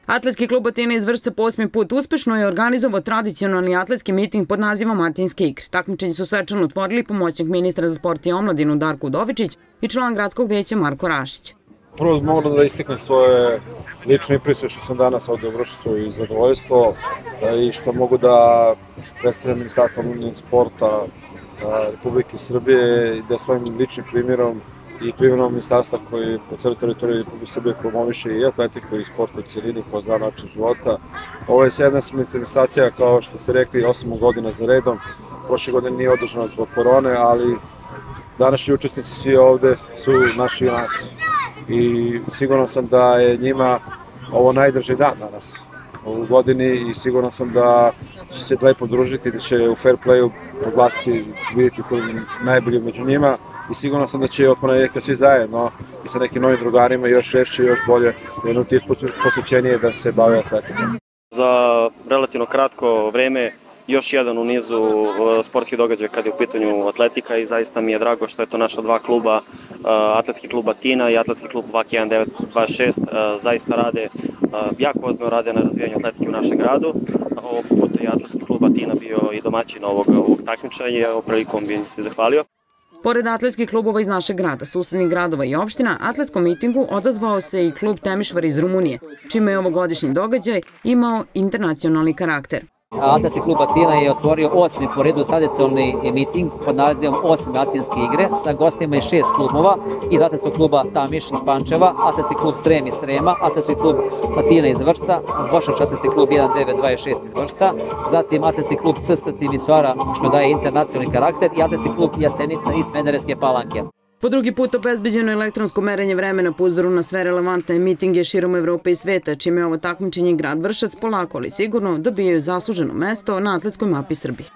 Atletski klub Atina iz Vršca po 8. put uspešno je organizovao tradicionalni atletski miting pod nazivom Atinske igre. Takmičenje su svečano otvorili pomoćnik ministra za sport i omladinu Darko Udovičić i član gradskog veća Marko Rašić. Prvo moram da istaknem svoje lične impresije što sam danas ovde u Vršcu i zadovoljstvo i što mogu da predstavljam Ministarstvo omladine sporta Republike Srbije i da svojim ličnim primjerom i primjerom ministarstva koji po celoj teritoriji Republike Srbije promoviše i atletiku i sport u cijelini kao zdrav način života. Ovo je jedna manifestacija, kao što ste rekli, 8 godina za redom. Prošle godine nije održana zbog korone, ali današnji učesnici svi ovde su naši junaci. I siguran sam da je njima ovo najdrži dan danas u godini i siguran sam da će se lepo družiti, da će u fair playu proglasiti, vidjeti koji je najbolji među njima i siguran sam da će od ponedjeljka svi zajedno i sa nekim novim drugarima još češće i još bolje krenuti posvećenije da se bave atletikom. Za relativno kratko vreme još jedan u nizu sportskih događaja kada je u pitanju atletika i zaista mi je drago što je to naša dva kluba, Atletski klub Atina i Atletski klub VAK 1926, zaista rade, jako ozbiljno rade na razvijanju atletike u našem gradu. Ovog puta je Atletski klub Atina bio i domaćin ovog takmičenja i ovom prilikom bih se zahvalio. Pored atletskih klubova iz našeg grada, susednih gradova i opština, atletskom mitingu odazvao se i klub Temišvar iz Rumunije, čime je ovogodišnji događaj imao internacionalni karakter. Atletski klub Atina je otvorio 8. po redu tradicionalni miting pod nazivom 8. Atinske igre sa gostima iz 6 klubova, iz Atletskog kluba Tamiš iz Pančeva, Atletski klub Srem iz Srema, Atletski klub Atina iz Vršca, Vošač Atletski klub 1926 iz Vršca, zatim Atletski klub CST Timisoara što daje internacionalni karakter i Atletski klub Jasenica iz Smederevske Palanke. Po drugi put obezbeđeno je elektronsko merenje vremena po uzoru na sve relevantne mitinge širom Evrope i sveta, čime je ovo takmičenje grad Vršac polako ali sigurno dobijaju zasluženo mesto na atletskoj mapi Srbije.